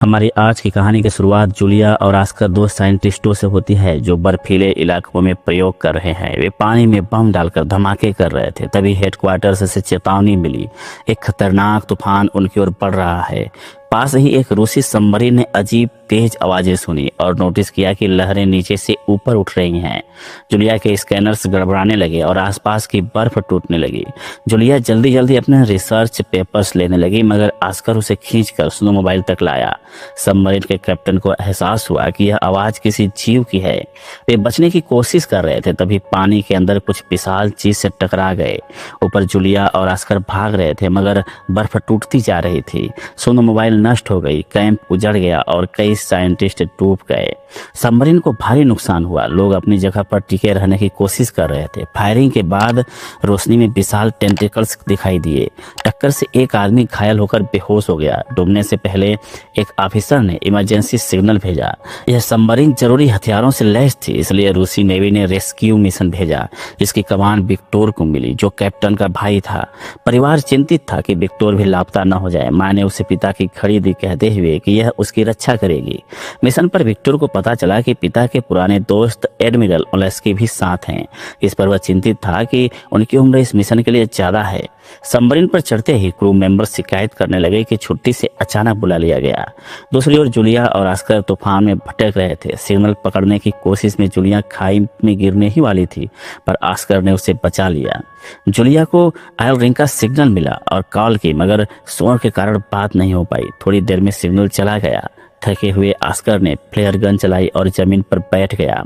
हमारी आज की कहानी की शुरुआत जूलिया और आस्कर दो साइंटिस्टों से होती है जो बर्फीले इलाकों में प्रयोग कर रहे हैं। वे पानी में बम डालकर धमाके कर रहे थे। तभी हेडक्वार्टर से चेतावनी मिली, एक खतरनाक तूफान उनकी ओर बढ़ रहा है। पास ही एक रूसी सबमरीन ने अजीब तेज आवाजें सुनी और नोटिस किया कि लहरें नीचे से ऊपर उठ रही हैं। जूलिया के स्कैनर्स गड़बड़ाने लगे और आसपास की बर्फ टूटने लगी। जूलिया जल्दी जल्दी अपने रिसर्च पेपर्स लेने लगी, मगर आस्कर उसे खींचकर स्नो मोबाइल तक लाया। सबमरीन के कैप्टन को एहसास हुआ कि यह आवाज किसी जीव की है। वे बचने की कोशिश कर रहे थे, तभी पानी के अंदर कुछ विशाल चीज से टकरा गए। ऊपर जूलिया और आस्कर भाग रहे थे, मगर बर्फ टूटती जा रही थी। सोनो मोबाइल नष्ट हो गई, कैंप उजड़ गया और कई साइंटिस्ट डूब गए। सबमरीन को भारी नुकसान हुआ। लोग अपनी जगह पर टिके रहने की कोशिश कर रहे थे। फायरिंग के बाद रोशनी में विशाल टेंटिकल्स दिखाई दिए। टक्कर से एक आदमी घायल होकर बेहोश हो गया। डूबने से पहले एक ऑफिसर ने इमरजेंसी सिग्नल भेजा। यह सबमरीन जरूरी हथियारों से लैस थी, इसलिए रूसी नेवी ने रेस्क्यू मिशन भेजा, जिसकी कमान विक्टोर को मिली, जो कैप्टन का भाई था। परिवार चिंतित था कि विक्टोर भी लापता न हो जाए। मां ने उसे पिता की खड़ी दी, कहते हुए कि यह उसकी रक्षा करेगी। मिशन पर विक्टोर को पता चला कि पिता के पुराने दोस्त एडमिरल ओलेस्की भी साथ हैं। इस पर वह चिंतित था कि उनकी उम्र इस मिशन के लिए ज्यादा है। सबमरीन पर चढ़ते ही क्रू मेंबर शिकायत करने लगे कि छुट्टी से अचानक बुला लिया गया। दूसरी ओर जूलिया और आस्कर तूफान में भटक रहे थे। सिग्नल पकड़ने की कोशिश में जूलिया खाई में गिरने ही वाली थी, पर आस्कर ने उसे बचा लिया। जूलिया को आयल रिंग का सिग्नल मिला और कॉल की, मगर शोर के कारण बात नहीं हो पाई। थोड़ी देर में सिग्नल चला गया। थके हुए आस्कर ने फ्लेयर गन चलाई और जमीन पर बैठ गया।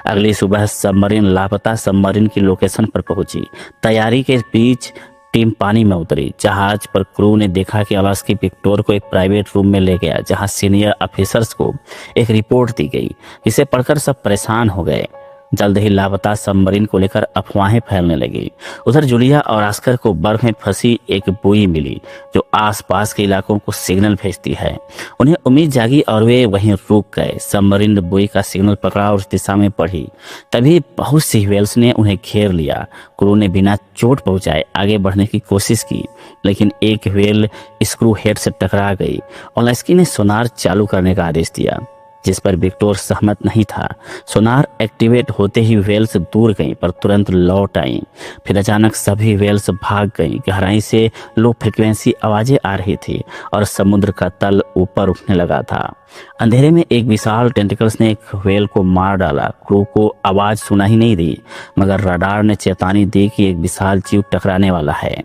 अगली सुबह सबमरीन लापता सबमरीन की लोकेशन पर पहुंची। तैयारी के बीच टीम पानी में उतरी। जहाज पर क्रू ने देखा कि अलास्की विक्टोर को एक प्राइवेट रूम में ले गया, जहां सीनियर ऑफिसर्स को एक रिपोर्ट दी गई, जिसे पढ़कर सब परेशान हो गए। जल्द ही लापता सबमरीन को लेकर अफवाहें फैलने लगी। उधर जूलिया और आस्कर को बर्फ में फंसी एक बुई मिली, जो आसपास के इलाकों को सिग्नल भेजती है। उन्हें उम्मीद जागी और वे वहीं रुक गए। सबमरीन ने बुई का सिग्नल पकड़ा और उस दिशा में बढ़ी। तभी बहुत सी व्हेल्स ने उन्हें घेर लिया। क्रू ने बिना चोट पहुंचाए आगे बढ़ने की कोशिश की, लेकिन एक व्हेल स्क्रू हेड से टकरा गई। ओलेस्की ने सोनार चालू करने का आदेश दिया, जिस पर विक्टोर सहमत नहीं था। सोनार एक्टिवेट होते ही वेल्स दूर गईं, पर तुरंत लौट आईं। फिर अचानक सभी वेल्स भाग गईं। गहराई से लो फ्रिक्वेंसी आवाजें आ रही थी और समुद्र का तल ऊपर उठने लगा था। अंधेरे में एक विशाल टेंटिकल्स ने एक व्हेल को मार डाला। क्रू को आवाज सुना ही नहीं दी, मगर रडार ने चेतावनी दी कि एक विशाल जीव टकराने वाला है।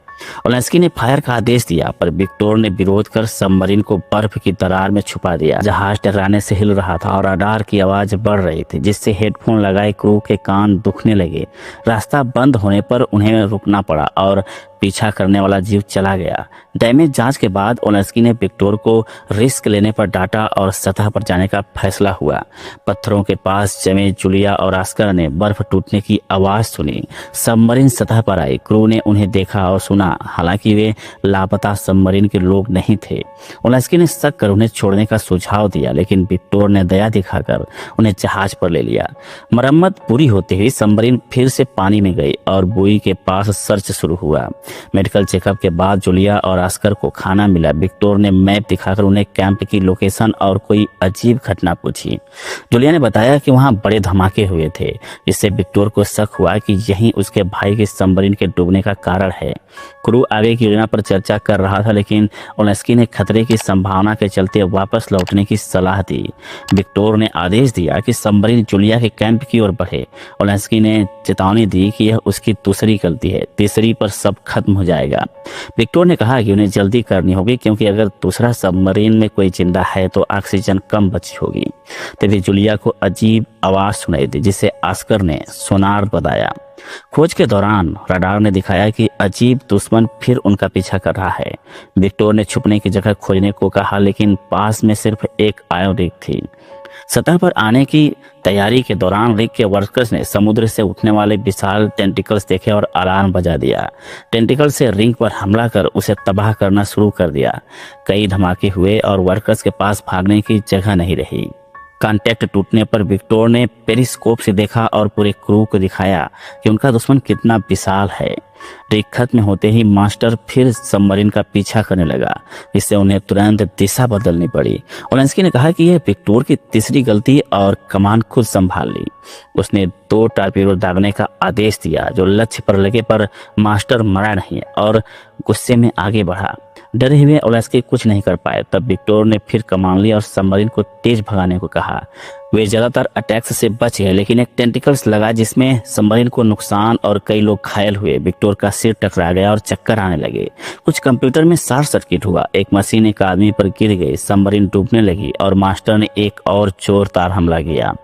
ओलेस्की ने फायर का आदेश दिया, पर विक्टोर ने विरोध कर सबमरीन को बर्फ की दरार में छुपा दिया। जहाज टकराने से हिल रहा था और रडार की आवाज बढ़ रही थी, जिससे हेडफोन लगाए क्रू के कान दुखने लगे। रास्ता बंद होने पर उन्हें रुकना पड़ा और पीछा करने वाला जीव चला गया। डैमेज जांच के बाद ओलेस्की ने विक्टोर को रिस्क लेने पर डांटा और सतह पर जाने का फैसला हुआ। पत्थरों के पास जमे जूलिया और आस्कर ने बर्फ टूटने की आवाज सुनी। सबमरीन सतह पर आई। क्रू ने उन्हें देखा और सुना, हालांकि वे लापता सबमरीन के लोग नहीं थे। ओलेस्की ने शक कर उन्हें छोड़ने का सुझाव दिया, लेकिन विक्टोर ने दया दिखाकर उन्हें जहाज पर ले लिया। मरम्मत पूरी होते ही सबमरीन फिर से पानी में गई और बुई के पास सर्च शुरू हुआ। मेडिकल चेकअप के बाद जूलिया और आस्कर को खाना मिला। विक्टोर ने मैप दिखाकर उन्हें कैंप की लोकेशन और कोई अजीब घटना पूछी। जूलिया ने बताया कि वहां बड़े धमाके हुए थे, जिससे विक्टोर को शक हुआ कि यही उसके भाई के सबमरीन के डूबने का कारण है। क्रू आगे की योजना पर चर्चा कर रहा था, लेकिन ओलेस्की ने खतरे की संभावना के चलते वापस लौटने की सलाह दी। विक्टोर ने आदेश दिया कि सबमरीन जूलिया के कैंप की ओर बढ़े। ओलेस्की ने चेतावनी दी कि यह उसकी दूसरी गलती है, तीसरी पर सब खत्म हो जाएगा। विक्टोर ने कहा कि उन्हें जल्दी करनी होगी, क्योंकि अगर दूसरा सबमरीन में कोई जिंदा है तो ऑक्सीजन कम बची होगी। तभी जूलिया को अजीब आवाज सुनाई दी, जिसे आस्कर ने सोनार बताया। खोज के दौरान रडार ने दिखाया कि अजीब दुश्मन फिर उनका पीछा कर रहा है। विक्टोर ने छुपने की जगह खोजने को कहा, लेकिन पास में सिर्फ एक आयो रिग थी। सतह पर आने की तैयारी के दौरान रिग के वर्कर्स ने समुद्र से उठने वाले विशाल टेंटिकल्स देखे और अलार्म बजा दिया। टेंटिकल से रिंग पर हमला कर उसे तबाह करना शुरू कर दिया। कई धमाके हुए और वर्कर्स के पास भागने की जगह नहीं रही। कांटेक्ट टूटने पर विक्टर ने पेरिस्कोप से देखा और पूरे क्रू को दिखाया कि उनका दुश्मन कितना विशाल है। ट्रिक खत्म होते ही मास्टर फिर सबमरीन का पीछा करने लगा, जिससे उन्हें तुरंत दिशा बदलनी पड़ी। ओलेंस्की ने कहा कि यह विक्टर की तीसरी गलती और कमान खुद संभाल ली। उसने 2 टारपीडो दागने का आदेश दिया जो लक्ष्य पर लगे, पर मास्टर मरा नहीं और गुस्से में आगे बढ़ा। डरे हुए ओलेंस्की कुछ नहीं कर पाए। तब विक्टर ने फिर कमान ली और सबमरीन को तेज भगाने को कहा। वे ज्यादातर अटैक्स से बच गए, लेकिन एक टेंटिकल्स लगा जिसमें सबमरीन को नुकसान और कई लोग घायल हुए। विक्टर का सिर टकरा गया और चक्कर आने लगे। कुछ कंप्यूटर में शॉर्ट सर्किट हुआ, एक मशीन एक आदमी पर गिर गई, सबमरीन डूबने लगी और मास्टर ने एक और जोरदार हमला किया।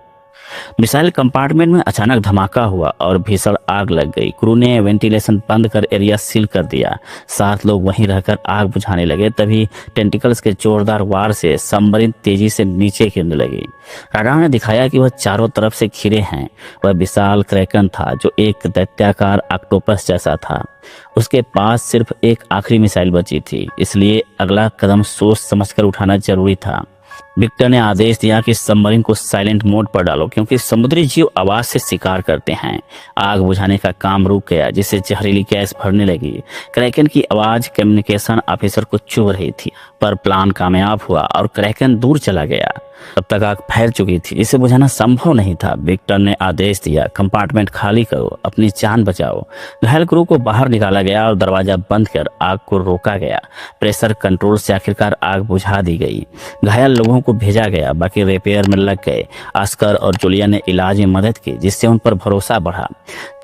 मिसाइल कंपार्टमेंट में अचानक धमाका हुआ और भीषण आग लग गई। क्रू ने वेंटिलेशन बंद कर एरिया सील कर दिया। 7 लोग वहीं रहकर आग बुझाने लगे। तभी टेंटिकल्स के जोरदार वार से सबमरीन तेजी से नीचे गिरने लगी। राडार ने दिखाया कि वह चारों तरफ से घिरे हैं। वह विशाल क्रैकन था जो एक दैत्याकार ऑक्टोपस जैसा था। उसके पास सिर्फ एक आखिरी मिसाइल बची थी, इसलिए अगला कदम सोच समझकर उठाना जरूरी था। विक्टर ने आदेश दिया कि सबमरीन को साइलेंट मोड पर डालो, क्योंकि समुद्री जीव आवाज से शिकार करते हैं। आग बुझाने का काम रुक गया, जिससे जहरीली गैस भरने लगी। क्रैकन की आवाज कम्युनिकेशन ऑफिसर को चुभ रही थी, पर प्लान कामयाब हुआ और क्रैकन दूर चला गया। तब तक आग फैल चुकी थी, इसे बुझाना संभव नहीं था। विक्टर ने आदेश दिया, कंपार्टमेंट खाली करो, अपनी जान बचाओ। घायल क्रू को बाहर निकाला गया और दरवाजा बंद कर आग को रोका गया। प्रेशर कंट्रोल से आखिरकार आग बुझा दी गई। घायल लोगों को भेजा गया, बाकी रिपेयर में लग गए। ऑस्कर और जूलिया ने इलाज में मदद की, जिससे उन पर भरोसा बढ़ा।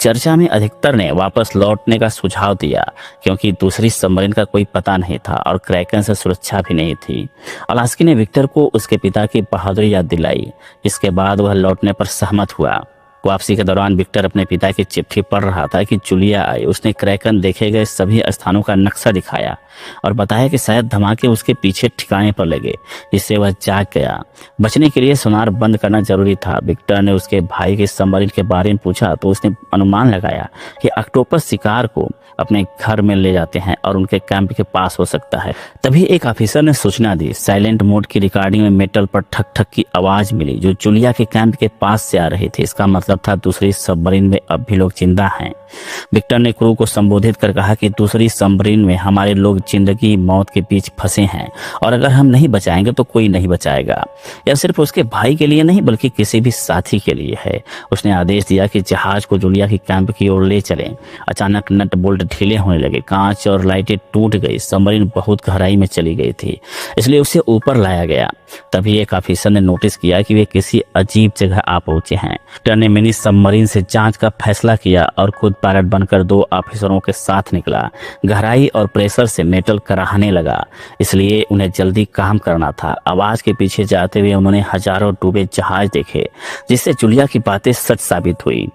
चर्चा में अधिकतर ने वापस लौटने का सुझाव दिया, क्योंकि दूसरी सबमरीन का कोई पता नहीं था और क्रैकन से सुरक्षा भी नहीं थी। ओलेंस्की ने विक्टर को उसके पिता की बहादुरी याद दिलाई, जिसके बाद वह लौटने पर सहमत हुआ। वापसी के दौरान विक्टर अपने पिता की चिट्ठी पढ़ रहा था कि जूलिया आई। उसने क्रैकन देखे गए सभी स्थानों का नक्शा दिखाया और बताया कि शायद धमाके उसके पीछे ठिकाने पर लगे, जिससे वह जाग गया। बचने के लिए सोनार बंद करना जरूरी था। विक्टर ने उसके भाई के सबमरीन के बारे में पूछा तो उसने अनुमान लगाया कि ऑक्टोपस शिकार को अपने घर में ले जाते हैं और उनके कैंप के पास हो सकता है। तभी एक ऑफिसर ने सूचना दी। साइलेंट मोड की रिकॉर्डिंग में मेटल पर ठक ठक की आवाज मिली, जो जूलिया के कैंप के पास से आ रही थी। इसका मतलब था दूसरी सबमरीन में अब भी लोग जिंदा हैं। विक्टर ने क्रू को संबोधित कर कहा कि दूसरी सबमरीन में हमारे लोग जिंदगी मौत के बीच फंसे हैं और अगर हम नहीं बचाएंगे तो कोई नहीं बचाएगा। यह सिर्फ उसके भाई के लिए नहीं बल्कि किसी भी साथी के लिए है। उसने आदेश दिया कि जहाज को जूलिया के कैंप की ओर ले चलें। अचानक नट बोल्ट ढीले होने लगे, कांच और लाइटें टूट गई। सबमरीन बहुत गहराई में चली गई थी, इसलिए उसे ऊपर लाया गया। तभी एक ऑफिसर ने नोटिस किया कि वे किसी अजीब जगह आ पहुंचे हैं। विक्टर ने मिनी सबमरीन से जांच का फैसला किया और खुद पायलट बनकर 2 ऑफिसरों के साथ निकला। गहराई और प्रेशर से मेटल कराहने लगा, इसलिए उन्हें जल्दी काम करना था। आवाज के पीछे जाते हुए उन्होंने हजारों डूबे जहाज देखे, जिससे जूलिया की बातें सच साबित हुई।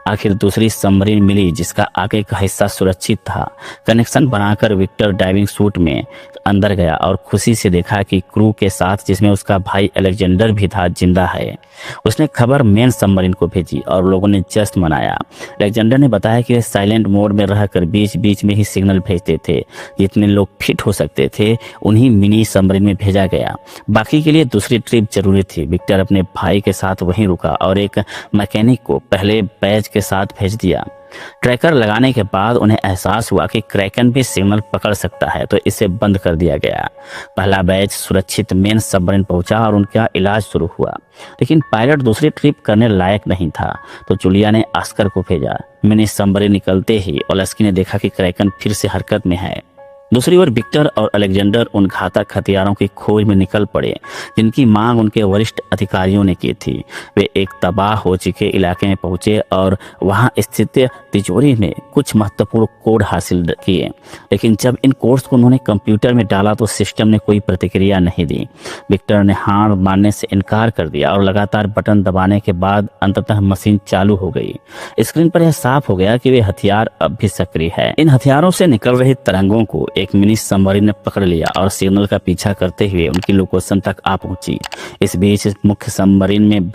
आखिर दूसरी सबमरीन मिली, जिसका आगे का हिस्सा सुरक्षित था। कनेक्शन बनाकर विक्टर डाइविंग सूट में अंदर गया और खुशी से देखा कि क्रू के साथ, जिसमें उसका भाई अलेक्जेंडर भी था, जिंदा है। उसने खबर मेन सबमरीन को भेजी और लोगों ने जश्न मनाया। अलेक्जेंडर ने बताया कि वे साइलेंट मोड में रहकर बीच बीच में ही सिग्नल भेजते थे। जितने लोग फिट हो सकते थे उन्हीं मिनी सबमरीन में भेजा गया। बाकी के लिए दूसरी ट्रिप जरूरी थी। विक्टर अपने भाई के साथ वहीं रुका और एक मैकेनिक को पहले बैच के साथ भेज दिया। ट्रैकर लगाने के बाद उन्हें एहसास हुआ कि क्रैकन भी सिग्नल पकड़ सकता है, तो इसे बंद कर दिया गया। पहला बैच सुरक्षित मेन सबमरीन पहुंचा और उनका इलाज शुरू हुआ। लेकिन पायलट दूसरी ट्रिप करने लायक नहीं था, तो जूलिया ने ऑस्कर को भेजा। मिनी सबमरीन निकलते ही ओलेंस्की ने देखा कि क्रैकन फिर से हरकत में है। दूसरी ओर विक्टर और अलेक्जेंडर उन घातक हथियारों की खोज में निकल पड़े जिनकी मांग उनके वरिष्ठ अधिकारियों ने की थी। वे एक तबाह हो चुके इलाके में पहुंचे और वहां स्थित तिजोरी में कुछ महत्वपूर्ण कोड हासिल किए, लेकिन जब इन कोड्स को उन्होंने कंप्यूटर में डाला तो सिस्टम ने कोई प्रतिक्रिया नहीं दी। विक्टर ने हार मानने से इनकार कर दिया और लगातार बटन दबाने के बाद अंततः मशीन चालू हो गई। स्क्रीन पर यह साफ हो गया कि वे हथियार अब भी सक्रिय है। इन हथियारों से निकल रही तरंगों को एक मिनी सबमरीन ने पकड़ लिया और सिग्नल का पीछा करते हुए उनकी लोकेशन तक आ पहुंची। इस बीच मुख्य सबमरीन में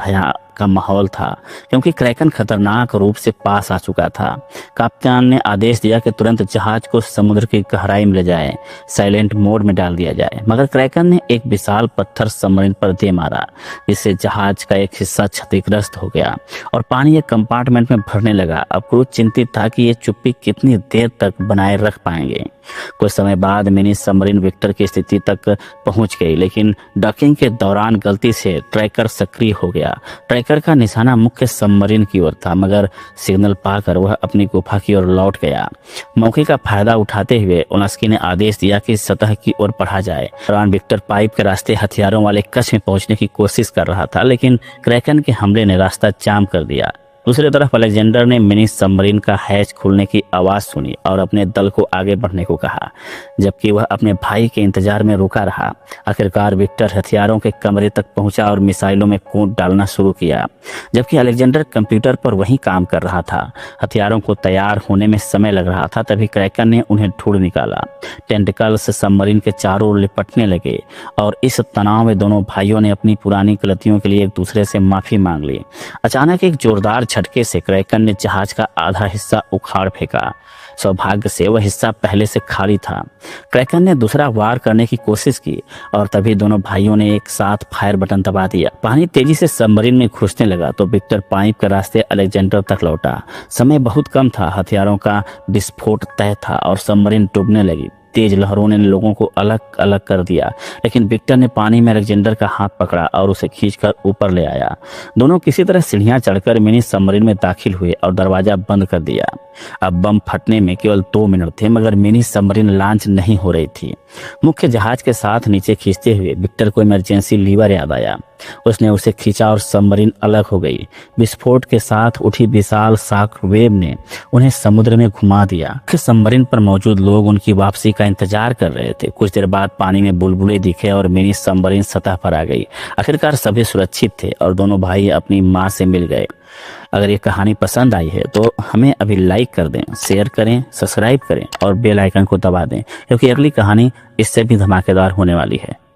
का माहौल था, क्योंकि क्रैकन खतरनाक रूप से पास आ चुका था। कप्तान ने आदेश दिया कि तुरंत जहाज को समुद्र की गहराई में ले जाए, साइलेंट मोड में डाल दिया जाए। मगर क्रैकन ने एक विशाल पत्थर सबमरीन पर दे मारा, जिससे जहाज का एक हिस्सा क्षतिग्रस्त हो गया और पानी एक कंपार्टमेंट में भरने लगा। अब क्रू चिंतित था कि ये चुप्पी कितनी देर तक बनाए रख पाएंगे। कुछ समय बाद मिनी सबमरीन विक्टर की स्थिति तक पहुंच गई, लेकिन डकिंग के दौरान गलती से ट्रैकर सक्रिय हो गया। ट्रैकर का निशाना मुख्य सबमरीन की ओर था, मगर सिग्नल पाकर वह अपनी गुफा की ओर लौट गया। मौके का फायदा उठाते हुए ओलेंस्की ने आदेश दिया कि सतह की ओर बढ़ा जाए। दौरान विक्टर पाइप के रास्ते हथियारों वाले कक्ष में पहुंचने की कोशिश कर रहा था, लेकिन क्रैकन के हमले ने रास्ता जाम कर दिया। दूसरी तरफ अलेक्जेंडर ने मिनी सबमरीन का हैच खुलने की आवाज सुनी और अपने दल को आगे बढ़ने को कहा, जबकि वह अपने भाई के इंतजार में रुका रहा। आखिरकार विक्टर हथियारों के कमरे तक पहुंचा और मिसाइलों में कूद डालना शुरू किया, जबकि अलेक्जेंडर कंप्यूटर पर वही काम कर रहा था। हथियारों को तैयार होने में समय लग रहा था, तभी क्रैकन ने उन्हें ढूंढ निकाला। टेंटिकल्स सबमरीन के चारों ओर लिपटने लगे और इस तनाव में दोनों भाइयों ने अपनी पुरानी गलतियों के लिए एक दूसरे से माफी मांग ली। अचानक एक जोरदार झटके से क्रैकन ने जहाज का आधा हिस्सा उखाड़ फेंका। सौभाग्य से वह हिस्सा पहले से खाली था। क्रैकन ने दूसरा वार करने की कोशिश की और तभी दोनों भाइयों ने एक साथ फायर बटन दबा दिया। पानी तेजी से सबमरीन में घुसने लगा तो विक्टर पाइप के रास्ते अलेक्जेंडर तक लौटा। समय बहुत कम था, हथियारों का विस्फोट तय था और सबमरीन डूबने लगी। तेज लहरों ने लोगों को अलग अलग कर दिया, लेकिन विक्टर ने पानी में अलेक्जेंडर का हाथ पकड़ा और उसे खींचकर ऊपर ले आया। दोनों किसी तरह सीढ़ियां चढ़कर मिनी सबमरीन में दाखिल हुए और दरवाजा बंद कर दिया। अब बम फटने में केवल 2 मिनट थे, मगर मिनी सबमरीन लॉन्च नहीं हो रही थी। मुख्य जहाज के साथ नीचे खींचते हुए विक्टर को इमरजेंसी लीवर याद आया। उसने उसे खींचा और सबमरीन अलग हो गई। विस्फोट के साथ उठी विशाल शॉक वेव ने उन्हें समुद्र में घुमा दिया। सबमरीन पर मौजूद लोग उनकी वापसी का इंतजार कर रहे थे। कुछ देर बाद पानी में बुलबुले दिखे और मिनी सबमरीन सतह पर आ गई। आखिरकार सभी सुरक्षित थे और दोनों भाई अपनी मां से मिल गए। अगर ये कहानी पसंद आई है तो हमें अभी लाइक कर दें, शेयर करें, सब्सक्राइब करें और बेल आइकन को दबा दें, क्योंकि अगली कहानी इससे भी धमाकेदार होने वाली है।